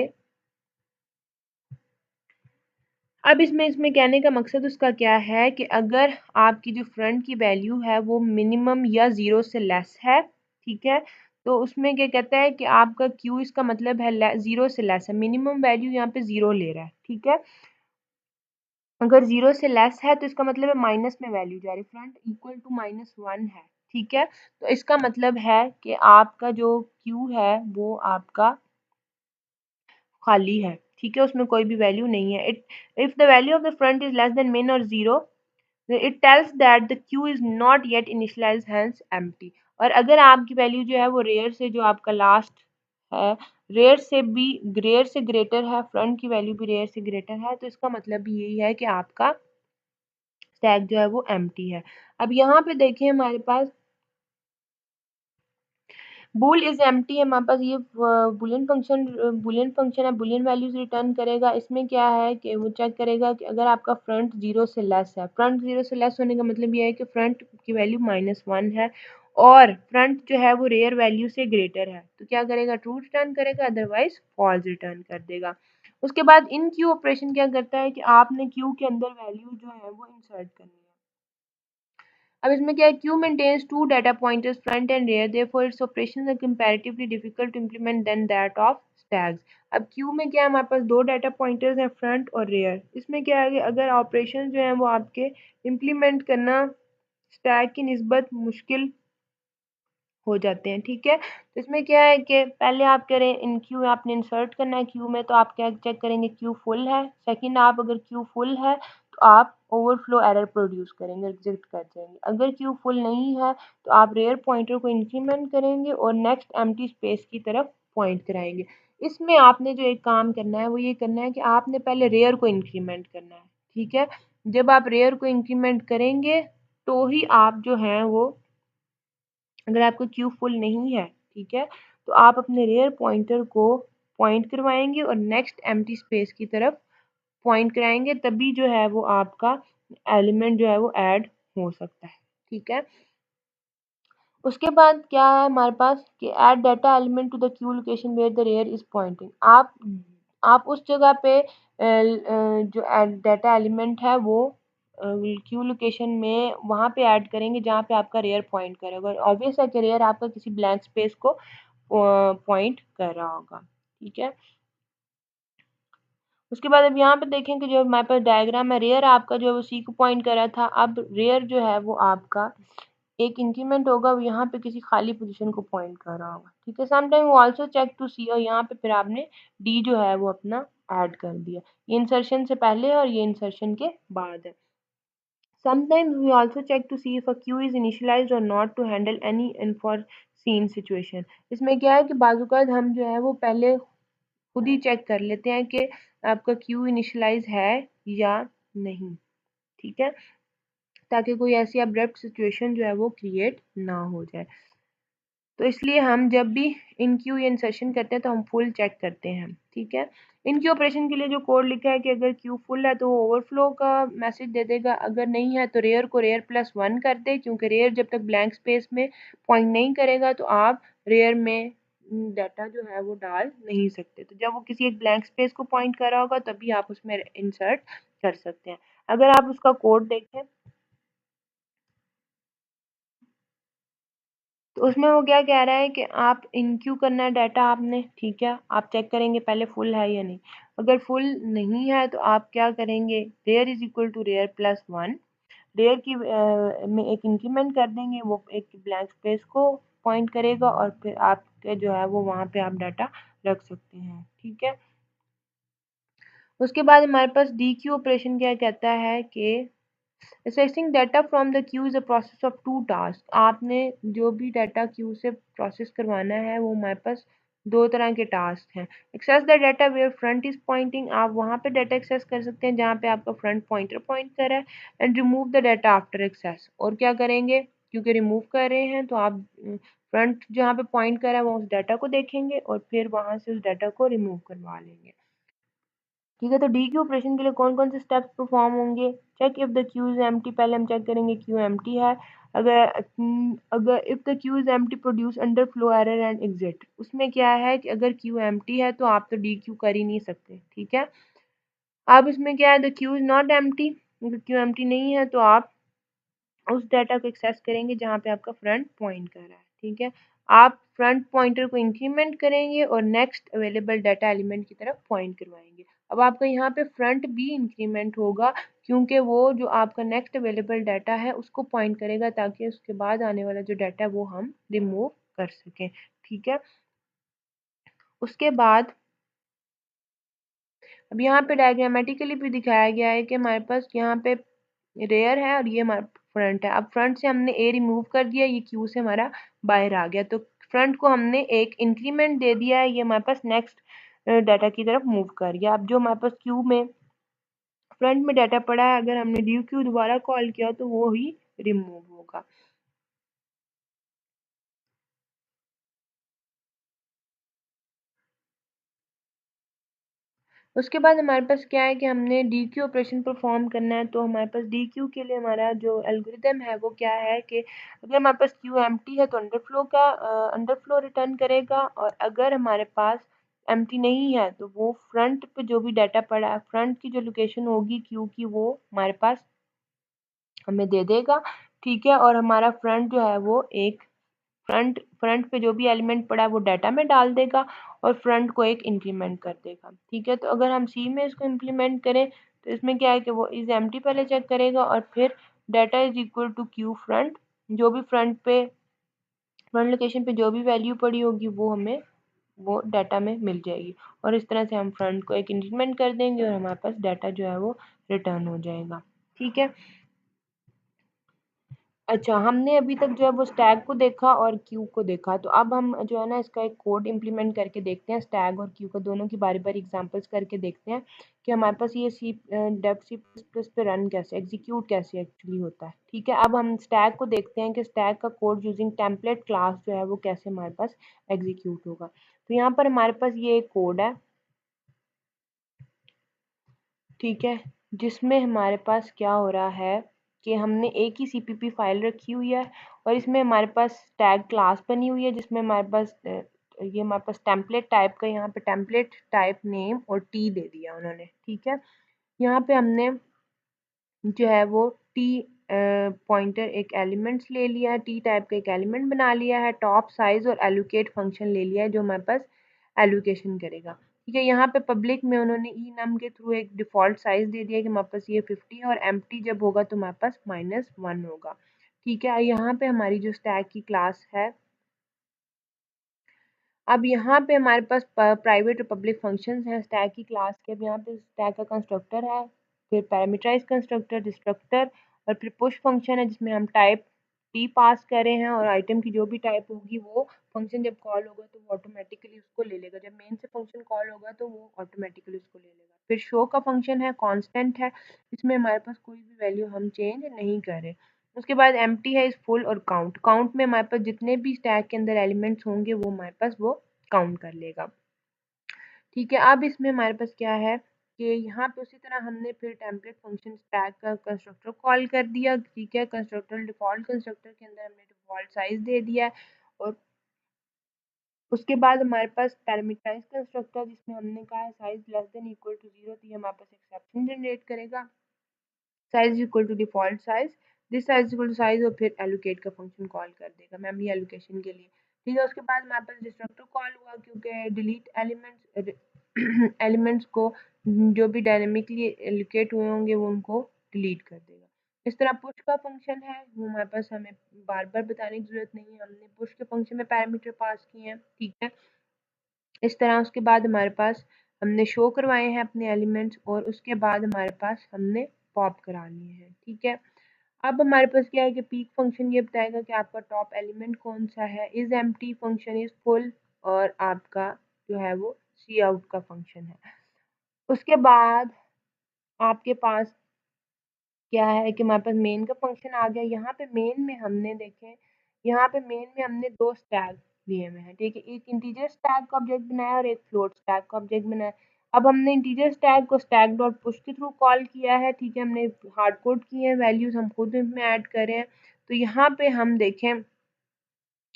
अब इसमें इसमें कहने का मकसद उसका क्या है कि अगर आपकी जो फ्रंट की वैल्यू है वो मिनिमम या ज़ीरो से लेस है, ठीक है, तो उसमें क्या कहता है कि आपका क्यू इसका मतलब है ज़ीरो से लेस है, मिनिमम वैल्यू यहाँ पे ज़ीरो ले रहा है। ठीक है, अगर ज़ीरो से लेस है तो इसका मतलब है माइनस में वैल्यू जा रही है, फ्रंट इक्वल टू -1 है। ठीक है, तो इसका मतलब है कि आपका जो क्यू है वो आपका खाली है। ठीक है, उसमें कोई भी वैल्यू नहीं है। It if the value of the front is less then min और zero, it tells that the queue is not yet initialised hence empty. और अगर आपकी वैल्यू जो है वो रेयर से जो आपका लास्ट है, रेयर से ग्रेटर है, फ्रंट की वैल्यू भी रेयर से ग्रेटर है, तो इसका मतलब भी यही है कि आपका स्टैक जो है वो एम्प्टी है। अब यहाँ पे देखिए हमारे पास बूल इज एम्प्टी है, हमारे पास ये बुलियन फंक्शन है, बुलियन वैल्यूज रिटर्न करेगा। इसमें क्या है कि वो चेक करेगा कि अगर आपका फ्रंट जीरो से लेस है, फ्रंट जीरो से लेस होने का मतलब ये है कि फ्रंट की वैल्यू -1 है और फ्रंट जो है वो रेयर वैल्यू से ग्रेटर है, तो क्या करेगा, ट्रू रिटर्न करेगा, अदरवाइज फॉल्स रिटर्न कर देगा। उसके बाद इन क्यू ऑपरेशन क्या करता है कि आपने क्यू के अंदर वैल्यू जो है वो इंसर्ट करनी है। अब इसमें क्या है, queue maintains two data pointers front and rear, therefore its operations are comparatively difficult to implement than that of stacks. अब क्यू में क्या है, हमारे पास दो डाटा पॉइंटर्स हैं, फ्रंट और रेयर। इसमें क्या है कि अगर ऑपरेशन जो है वो आपके इम्प्लीमेंट करना स्टैक की निस्बत मुश्किल हो जाते हैं। ठीक है, तो इसमें क्या है कि पहले आप करें इन क्यू आपने इंसर्ट करना है क्यू में, तो आप क्या चेक करेंगे, क्यू फुल है। सेकंड, आप अगर क्यू फुल है तो आप ओवरफ्लो एरर प्रोड्यूस करेंगे, रिजेक्ट कर देंगे। अगर क्यू फुल नहीं है तो आप रेयर पॉइंटर को इंक्रीमेंट करेंगे और नेक्स्ट एम्प्टी स्पेस की तरफ पॉइंट कराएंगे। इसमें आपने जो एक काम करना है वो ये करना है कि आपने पहले रेयर को इंक्रीमेंट करना है। ठीक है, जब आप रेयर को इंक्रीमेंट करेंगे तो ही आप जो है वो, अगर आपका क्यू फुल नहीं है, ठीक है, तो आप अपने रेयर पॉइंटर को पॉइंट करवाएंगे और नेक्स्ट एम्प्टी स्पेस की तरफ पॉइंट कराएंगे तभी जो है वो आपका एलिमेंट जो है वो ऐड हो सकता है। ठीक है, उसके बाद क्या है हमारे पास कि add data element to the queue location where the rear is pointing. आप उस जगह पे जो डाटा एलिमेंट है वो क्यू लोकेशन में वहाँ पे ऐड करेंगे जहाँ पे आपका रेयर पॉइंट करेगा। ऑब्वियस है कि रेयर आपका किसी ब्लैंक स्पेस को पॉइंट कर रहा होगा। ठीक है, उसके बाद अब यहाँ पे देखें कि जो हमारे पास डायग्राम है, रेयर आपका जो है वो सी को पॉइंट कर रहा था। अब रेयर जो है वो आपका एक इंक्रीमेंट होगा, वो यहाँ पे किसी खाली पोजीशन को पॉइंट कर रहा होगा। ठीक है, समटाइम वो आल्सो चेक टू सी, और यहाँ पे फिर आपने डी जो है वो अपना ऐड कर दिया। ये इंसर्शन से पहले है और ये इंसर्शन के बाद है। Sometimes we also check to see if a queue is initialized or not to handle any unforeseen situation. इसमें क्या है कि बाज़-औक़ात हम जो है वो पहले खुद ही चेक कर लेते हैं कि आपका क्यू इनिशियलाइज है या नहीं। ठीक है, ताकि कोई ऐसी अब्रप्ट सिचुएशन जो है वो क्रिएट ना हो जाए। तो इसलिए हम जब भी इन क्यू या इंसर्शन करते हैं तो हम फुल चेक करते हैं। ठीक है, इन क्यू ऑपरेशन के लिए जो कोड लिखा है कि अगर क्यू फुल है तो वो ओवरफ्लो का मैसेज दे देगा, अगर नहीं है तो रेयर को रेयर प्लस वन कर दे, क्योंकि रेयर जब तक ब्लैंक स्पेस में पॉइंट नहीं करेगा तो आप रेयर में डाटा जो है वो डाल नहीं सकते। तो जब वो किसी एक ब्लैंक स्पेस को पॉइंट कर रहा होगा तभी आप उसमें इंसर्ट कर सकते हैं। अगर आप उसका कोड देखें तो उसमें वो क्या कह रहा है कि आप इनक्यू करना है डाटा आपने। ठीक है, आप चेक करेंगे पहले फुल है या नहीं। अगर फुल नहीं है तो आप क्या करेंगे, rear is equal to rear plus one, rear की में एक इंक्रीमेंट कर देंगे, वो एक ब्लैंक स्पेस को पॉइंट करेगा और फिर आपके जो है वो वहाँ पे आप डाटा रख सकते हैं। ठीक है, उसके बाद हमारे पास डी क्यू ऑपरेशन क्या कहता है कि Accessing data from the queue is a process of two tasks. आपने जो भी डाटा क्यू से प्रोसेस करवाना है वो हमारे पास दो तरह के टास्क हैं। Access the data where front is pointing, आप वहाँ पे डाटा एक्सेस कर सकते हैं जहाँ पे आपका फ्रंट पॉइंटर पॉइंट कर रहा है। And remove the data after access, और क्या करेंगे, क्योंकि रिमूव कर रहे हैं तो आप फ्रंट जहाँ पे पॉइंट कर रहा है वो उस डाटा को देखेंगे और फिर वहाँ से उस डाटा को रिमूव करवा लेंगे। ठीक है, तो डी क्यू ऑपरेशन के लिए कौन कौन से स्टेप्स परफॉर्म होंगे। Check if the queue is empty, पहले हम चेक करेंगे क्यू एम्प्टी है। अगर if the queue is empty produce underflow error and exit, उसमें क्या है कि अगर क्यू एम्प्टी है तो आप तो डी क्यू कर ही नहीं सकते। ठीक है, अब इसमें क्या है, the queue is not empty, अगर क्यू एम्प्टी नहीं है तो आप उस डाटा को एक्सेस करेंगे जहाँ पे आपका फ्रंट पॉइंट कर रहा है। ठीक है, आप फ्रंट पॉइंटर को इंक्रीमेंट करेंगे और नेक्स्ट अवेलेबल डाटा एलिमेंट की तरफ पॉइंट करवाएंगे। अब आपका यहाँ पे फ्रंट भी इंक्रीमेंट होगा क्योंकि वो जो आपका नेक्स्ट अवेलेबल डाटा है उसको पॉइंट करेगा ताकि उसके बाद आने वाला जो डाटा है वो हम रिमूव कर सकें। ठीक है, उसके बाद अब यहाँ पे डायग्रामेटिकली भी दिखाया गया है कि हमारे पास यहाँ पे रेयर है और ये हमारा फ्रंट है। अब फ्रंट से हमने ए रिमूव कर दिया, ये क्यू से हमारा बाहर आ गया, तो फ्रंट को हमने एक इंक्रीमेंट दे दिया है, ये हमारे पास नेक्स्ट डाटा की तरफ मूव कर गया। अब जो हमारे पास क्यू में फ्रंट में डाटा पड़ा है, अगर हमने ड्यू क्यू दोबारा कॉल किया तो वो ही रिमूव होगा। उसके बाद हमारे पास क्या है कि हमने डी क्यू ऑपरेशन परफॉर्म करना है, तो हमारे पास डी क्यू के लिए हमारा जो एल्गोरिदम है वो क्या है कि अगर हमारे पास क्यू एम्प्टी है तो अंडरफ्लो रिटर्न करेगा, और अगर हमारे पास एम्प्टी नहीं है तो वो फ्रंट पे जो भी डाटा पड़ा है, फ्रंट की जो लोकेशन होगी क्यू की, वो हमारे पास हमें दे देगा। ठीक है, और हमारा फ्रंट जो है वो एक फ्रंट फ्रंट पे जो भी एलिमेंट पड़ा है वो डाटा में डाल देगा और फ्रंट को एक इंक्रीमेंट कर देगा। ठीक है, तो अगर हम सी में इसको इम्प्लीमेंट करें तो इसमें क्या है कि वो इज एम्प्टी पहले चेक करेगा और फिर data is equal to queue front, जो भी फ्रंट लोकेशन पे जो भी वैल्यू पड़ी होगी वो हमें वो डाटा में मिल जाएगी, और इस तरह से हम फ्रंट को एक इंक्रीमेंट कर देंगे और हमारे पास डाटा जो है वो रिटर्न हो जाएगा। ठीक है, अच्छा, हमने अभी तक जो है वो स्टैग को देखा और क्यू को देखा, तो अब हम जो है ना इसका एक कोड इम्प्लीमेंट करके देखते हैं, स्टैग और क्यू का दोनों की बारी बारी एग्जांपल्स करके देखते हैं कि हमारे पास ये सी प्लस प्लस पे रन कैसे एग्जीक्यूट कैसे एक्चुअली होता है। ठीक है, अब हम स्टैग को देखते हैं कि स्टैग का कोड यूजिंग टेम्पलेट क्लास जो है वो कैसे हमारे पास एग्जीक्यूट होगा। तो यहाँ पर हमारे पास ये एक कोड है। ठीक है, जिसमें हमारे पास क्या हो रहा है कि हमने एक ही सीपीपी फाइल रखी हुई है और इसमें हमारे पास टैग क्लास बनी हुई है जिसमें हमारे पास ये हमारे पास टेम्पलेट टाइप का, यहाँ पे टेम्पलेट टाइप नेम और टी दे दिया उन्होंने। ठीक है, यहाँ पे हमने जो है वो टी पॉइंटर एक एलिमेंट्स ले लिया है, टी टाइप का एक एलिमेंट बना लिया है, टॉप साइज और एलोकेट फंक्शन ले लिया है जो हमारे पास एलोकेशन करेगा। ठीक है, यहाँ पे पब्लिक में उन्होंने ई नम के थ्रू एक डिफ़ॉल्ट साइज दे दिया कि हमारे पास ये 50 है और एम्प्टी जब होगा तो हमारे पास -1 होगा। ठीक है, यहाँ पे हमारी जो स्टैक की क्लास है, अब यहाँ पे हमारे पास प्राइवेट और पब्लिक फंक्शंस हैं स्टैक की क्लास के। अब यहाँ पे स्टैक का कंस्ट्रक्टर है, फिर पैरामीटराइज कंस्ट्रक्टर, डिस्ट्रक्टर और फिर पुश फंक्शन है जिसमें हम टाइप टी पास कर रहे हैं और आइटम की जो भी टाइप होगी वो फंक्शन जब कॉल होगा तो वो ऑटोमेटिकली उसको ले लेगा। जब मेन से फंक्शन कॉल होगा तो वो ऑटोमेटिकली उसको ले लेगा। फिर शो का फंक्शन है, कांस्टेंट है, इसमें हमारे पास कोई भी वैल्यू हम चेंज नहीं कर रहे। उसके बाद एम्प्टी है, इस फुल और काउंट। काउंट में हमारे पास जितने भी स्टैक के अंदर एलिमेंट्स होंगे वो हमारे पास वो काउंट कर लेगा। ठीक है, अब इसमें हमारे पास क्या है कि यहाँ पे उसी तरह हमने फिर टेम्पलेट फंक्शन स्टैक का कंस्ट्रक्टर कॉल कर दिया। ठीक है, कंस्ट्रक्टर डिफ़ॉल्ट कंस्ट्रक्टर के अंदर हमने डिफ़ॉल्ट साइज दे दिया है और उसके बाद हमारे पास पैरामीटराइज कंस्ट्रक्टर जिसमें हमने कहा है size less than equal to 0, तो ये हमारे पास एक्सेप्शन जनरेट करेगा। Size equal to default size, this size equal to size और फिर एलोकेट का फंक्शन कॉल कर देगा मेमोरी एलोकेशन के लिए। ठीक है, उसके बाद हमारे पास डिस्ट्रक्टर कॉल हुआ क्योंकि डिलीट एलिमेंट्स एलिमेंट्स को जो भी डायनेमिकली एलोकेट हुए होंगे वो उनको डिलीट कर देगा। इस तरह पुश का फंक्शन है वो हमारे पास हमें बार बार बताने की जरूरत नहीं है, हमने पुश के फंक्शन में पैरामीटर पास किए हैं। ठीक है, इस तरह उसके बाद हमारे पास हमने शो करवाए हैं अपने एलिमेंट्स और उसके बाद हमारे पास हमने पॉप करा लिए हैं। ठीक है, अब हमारे पास क्या है कि पीक फंक्शन ये बताएगा कि आपका टॉप एलिमेंट कौन सा है, is empty function is full और आपका जो है वो सी आउट का फंक्शन है। उसके बाद आपके पास क्या है कि हमारे पास मेन का फंक्शन आ गया। यहाँ पे मेन में हमने देखें, यहाँ पे मेन में हमने दो स्टैक लिए हुए हैं। ठीक है, एक इंटीजर स्टैक का ऑब्जेक्ट बनाया और एक फ्लोट स्टैक का ऑब्जेक्ट बनाया। अब हमने इंटीजर स्टैक को स्टैक डॉट पुश के थ्रू कॉल किया है। ठीक है, हमने हार्ड कोड किए हैं, वैल्यूज हम खुद इसमें ऐड कर रहे हैं। तो यहाँ पे हम देखें,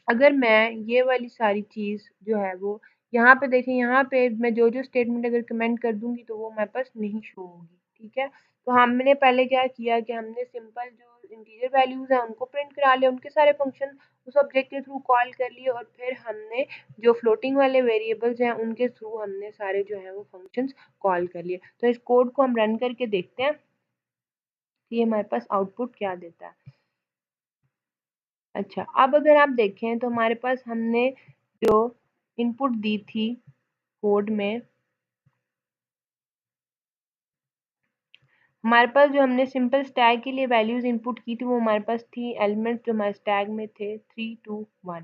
अगर मैं ये वाली सारी चीज़ जो है वो यहाँ पे देखें, यहाँ पे मैं जो जो स्टेटमेंट अगर कमेंट कर दूंगी तो वो हमारे पास नहीं शो होगी। ठीक है, तो हमने पहले क्या किया कि हमने सिंपल जो इंटीजर वैल्यूज हैं उनको प्रिंट करा लिया, उनके सारे फंक्शन उस ऑब्जेक्ट के थ्रू कॉल कर लिए और फिर हमने जो फ्लोटिंग वाले वेरिएबल्स हैं उनके थ्रू हमने सारे जो है वो फंक्शंस कॉल कर लिए। तो इस कोड को हम रन करके देखते हैं कि हमारे पास आउटपुट क्या देता है। अच्छा, अब अगर आप देखें तो हमारे पास हमने जो इनपुट दी थी कोड में, हमारे पास जो हमने सिंपल स्टैक के लिए वैल्यूज इनपुट की थी वो हमारे पास थी एलिमेंट्स जो हमारे स्टैक में थे 3 2 1।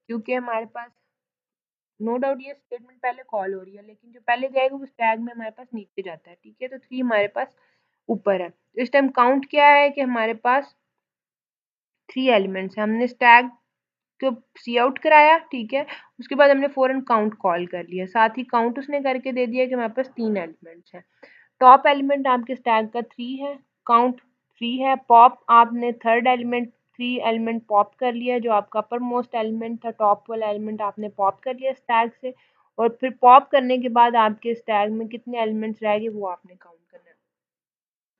क्योंकि हमारे पास नो डाउट ये स्टेटमेंट पहले कॉल हो रही है लेकिन जो पहले जाएगा वो स्टैक में हमारे पास नीचे जाता है। ठीक है, तो 3 हमारे पास ऊपर है। तो इस टाइम काउंट क्या है कि हमारे पास 3 एलिमेंट्स हैं। हमने स्टैक को सी आउट कराया। ठीक है, उसके बाद हमने फौरन काउंट कॉल कर लिया, साथ ही काउंट उसने करके दे दिया कि हमारे पास 3 एलिमेंट्स हैं। टॉप एलिमेंट आपके स्टैक का 3 है, काउंट 3 है। पॉप आपने थर्ड एलिमेंट 3 एलिमेंट पॉप कर लिया, जो आपका अपर मोस्ट एलिमेंट था टॉप वाला एलिमेंट आपने पॉप कर लिया स्टैक से और फिर पॉप करने के बाद आपके स्टैक में कितने एलिमेंट्स रह गए वो आपने काउंट करना है।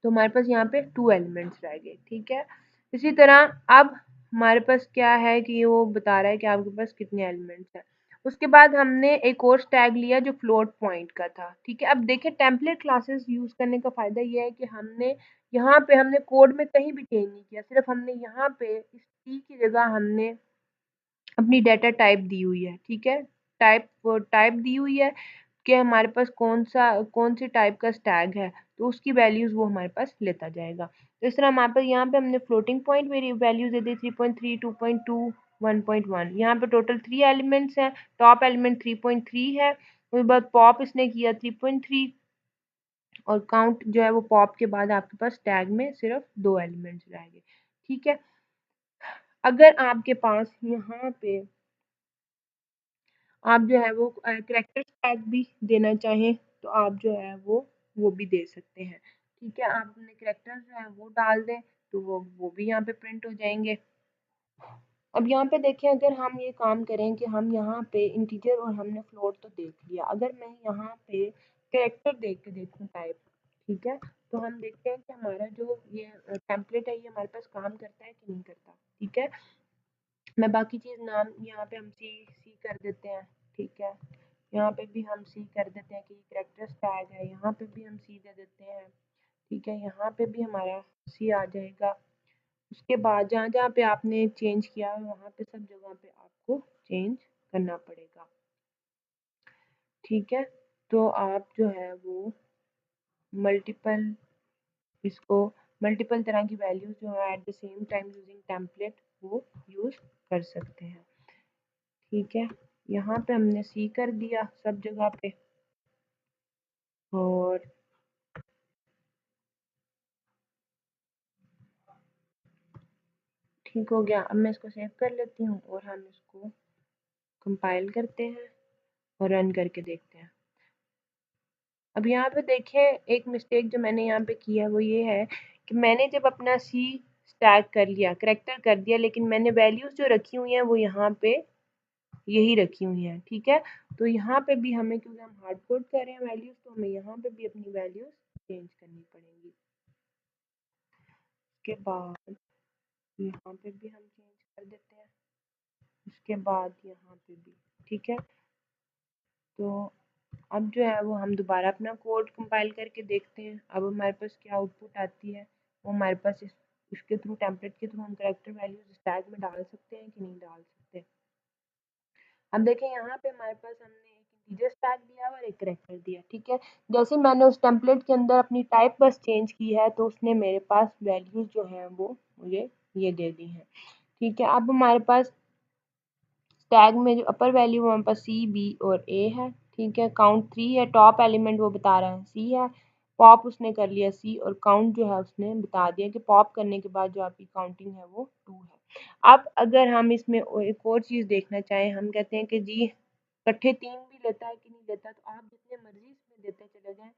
तो हमारे पास यहाँ पे 2 एलिमेंट्स रह गए। ठीक है, इसी तरह अब हमारे पास क्या है कि वो बता रहा है कि आपके पास कितने एलिमेंट्स हैं। उसके बाद हमने एक और टैग लिया जो फ्लोट पॉइंट का था। ठीक है, अब देखिए टेम्पलेट क्लासेस यूज करने का फायदा ये है कि हमने यहाँ पे हमने कोड में कहीं भी चेंज नहीं किया, सिर्फ हमने यहाँ पे इस टी की जगह हमने अपनी डाटा टाइप दी हुई है। ठीक है, टाइप टाइप दी हुई है कि हमारे पास कौन सी टाइप का टैग है तो उसकी वैल्यूज वो हमारे पास लेता जाएगा। तो इस तरह हमारे पास यहाँ पे हमने फ्लोटिंग पॉइंट वैल्यूज दे दी 3.3 2.2 1.1। यहाँ पे टोटल 3 एलिमेंट्स हैं, टॉप एलिमेंट 3.3 है, उसके बाद पॉप इसने किया 3.3 और काउंट जो है वो पॉप के बाद आपके पास टैग में सिर्फ 2 एलिमेंट्स रह गए। ठीक है, अगर आपके पास यहाँ पे आप जो है वो करैक्टर टैग भी देना चाहें तो आप जो है वो भी दे सकते हैं। ठीक है, आप अपने कैरेक्टर्स जो है वो डाल दें तो वो भी यहाँ पे प्रिंट हो जाएंगे। अब यहाँ पे देखें, अगर हम ये काम करें कि हम यहाँ पे इंटीजर और हमने फ्लोट तो देख लिया, अगर मैं यहाँ पे कैरेक्टर देख के देखूँ टाइप, ठीक है, तो हम देखते हैं कि हमारा जो ये टेम्पलेट है ये हमारे पास काम करता है कि नहीं करता। ठीक है, मैं बाकी चीज़ नाम यहाँ पे हम सी कर देते हैं। ठीक है, यहाँ पे भी हम सी कर देते हैं कि कैरेक्टर्स टैग है, यहाँ पे भी हम सी दे देते हैं। ठीक है, यहाँ पे भी हमारा सी आ जाएगा। उसके बाद जहाँ जहाँ पे आपने चेंज किया है वहाँ पे सब जगह पे आपको चेंज करना पड़ेगा। ठीक है, तो आप जो है वो मल्टीपल इसको मल्टीपल तरह की वैल्यूज जो है at the same time using template वो यूज कर सकते हैं। ठीक है, यहाँ पे हमने सी कर दिया सब जगह पे और ठीक हो गया। अब मैं इसको सेव कर लेती हूँ और हम इसको कंपाइल करते हैं और रन करके देखते हैं। अब यहाँ पे देखें, एक मिस्टेक जो मैंने यहाँ पे की है वो ये है कि मैंने जब अपना सी स्टैग कर लिया, करेक्टर कर दिया, लेकिन मैंने वैल्यूज जो रखी हुई हैं वो यहाँ पे यही रखी हुई हैं। ठीक है, तो यहाँ पे भी हमें, क्योंकि हम हार्ड कोड कर रहे हैं वैल्यूज, तो हमें यहाँ पे भी अपनी वैल्यूज चेंज करनी पड़ेंगी। उसके बाद यहाँ पे भी हम चेंज कर देते हैं, उसके बाद यहाँ पे भी। ठीक है, तो अब जो है वो हम दोबारा अपना कोड कंपाइल करके देखते हैं। अब हमारे पास क्या आउटपुट आती है, वो हमारे पास इसके थ्रू, टेम्पलेट के थ्रू हम करेक्टर वैल्यूज स्टैग में डाल सकते हैं कि नहीं डाल सकते। अब देखें, यहाँ पे हमारे पास हमने एक इंटीजर स्टैग दिया और एक करेक्टर दिया। ठीक है, जैसे मैंने उस टेम्पलेट के अंदर अपनी टाइप बस चेंज की है तो उसने मेरे पास वैल्यूज जो है वो मुझे ये दे दी हैं। ठीक है, अब हमारे पास टैग में जो अपर वैल्यू हमारे पास सी, बी और ए है। ठीक है, काउंट 3 है, टॉप एलिमेंट वो बता रहा है सी है, पॉप उसने कर लिया सी, और काउंट जो है उसने बता दिया कि पॉप करने के बाद जो आपकी काउंटिंग है वो 2 है। अब अगर हम इसमें एक और चीज़ देखना चाहें, हम कहते हैं कि जी इकट्ठे 3 भी लेता है कि नहीं लेता, तो आप जितने मर्जी इसमें देते चले जाएं,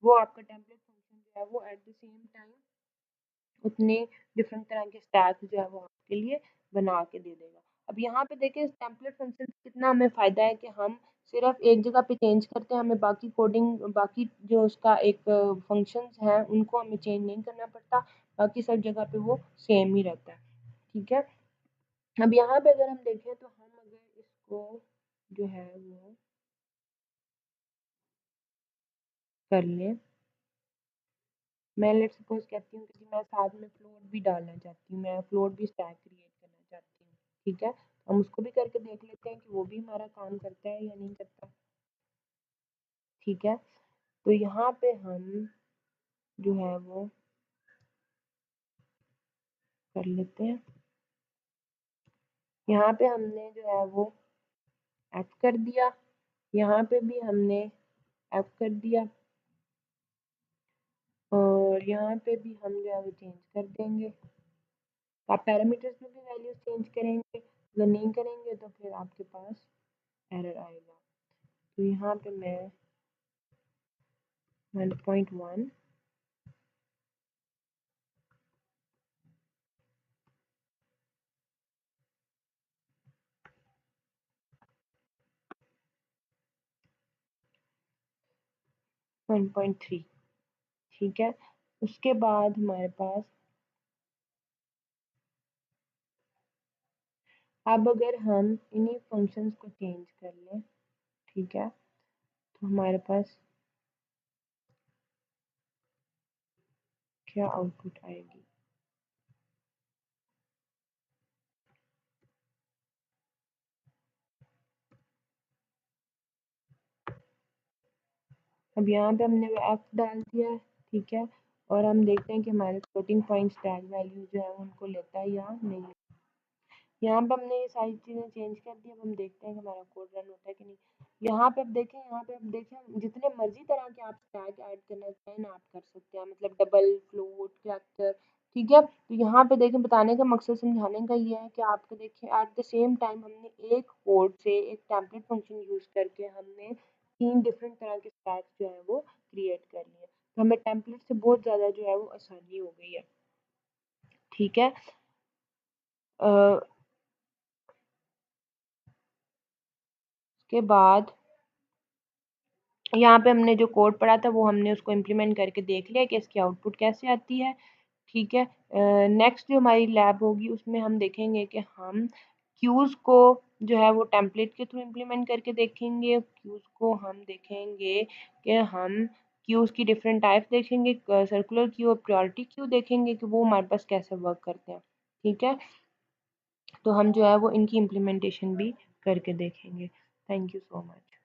वो आपका टेम्पलेट फंक्शन जो है वो एट द सेम टाइम उतने डिफरेंट तरह के स्टैक जो है वो आपके लिए बना के दे देगा। अब यहाँ पे देखिए टेम्पलेट फंक्शन से कितना हमें फ़ायदा है कि हम सिर्फ एक जगह पे चेंज करते हैं, हमें बाकी कोडिंग, बाकी जो उसका एक फंक्शंस हैं उनको हमें चेंज नहीं करना पड़ता, बाकी सब जगह पे वो सेम ही रहता है। ठीक है, अब यहाँ पे अगर हम देखें तो हम अगर इसको जो है वो कर लें, मैं लेट्स सपोज कहती हूँ कि मैं साथ में फ्लोट भी डालना चाहती हूँ, मैं फ्लोट भी स्टैक क्रिएट करना चाहती हूँ। ठीक है, हम उसको भी करके देख लेते हैं कि वो भी हमारा काम करता है या नहीं करता। ठीक है, तो यहाँ पे हम जो है वो कर लेते हैं, यहाँ पे हमने जो है वो ऐड कर दिया, यहाँ पे भी हमने ऐड कर दिया, और यहाँ पे भी हम जो है वो चेंज कर देंगे। आप पैरामीटर्स में भी वैल्यूज चेंज करेंगे, अगर नहीं करेंगे तो फिर आपके पास एरर आएगा। तो यहाँ पे मैं 1.1 1.3। ठीक है, उसके बाद हमारे पास, अब अगर हम इन्हीं फंक्शंस को चेंज कर लें, ठीक है, तो हमारे पास क्या आउटपुट आएगी। अब यहाँ पे हमने एफ डाल दिया है। ठीक है, और हम देखते हैं कि हमारे फ्लोटिंग पॉइंट टैग वैल्यू जो है उनको लेता है या नहीं। यहाँ पे हमने ये सारी चीज़ें चेंज कर दी। अब हम देखते हैं कि हमारा कोड रन होता है कि नहीं। यहाँ पे अब देखें, जितने मर्जी तरह के आप टैग ऐड करना चाहें ना आप कर सकते हैं, मतलब डबल, फ्लोट, कैरेक्टर। ठीक है, तो यहाँ पे देखें, बताने का मकसद, समझाने का ये है कि आपको देखें एट द सेम टाइम हमने एक कोड से एक टेम्पलेट फंक्शन यूज करके हमने 3 डिफरेंट तरह के टैग्स जो है वो क्रिएट कर लिए। तो हमें टेम्पलेट से बहुत ज़्यादा जो है वो आसानी हो गई है। ठीक है। उसके बाद यहाँ पे हमने जो कोड पढ़ा था वो हमने उसको इम्प्लीमेंट करके देख लिया कि इसकी आउटपुट कैसे आती है। ठीक है। नेक्स्ट जो हमारी लैब होगी उसमें हम देखेंगे कि हम क्यूज़ को जो है वो टेम्पलेट के थ्रू इम्प्लीमेंट करके देखेंगे। क्यूज़ को हम देखेंगे कि हम क्यूज़ की डिफरेंट टाइप्स देखेंगे, सर्कुलर क्यू और प्रायोरिटी क्यू देखेंगे कि वो हमारे पास कैसे वर्क करते हैं। ठीक है। तो हम जो है वो इनकी इम्प्लीमेंटेशन भी करके देखेंगे। Thank you so much.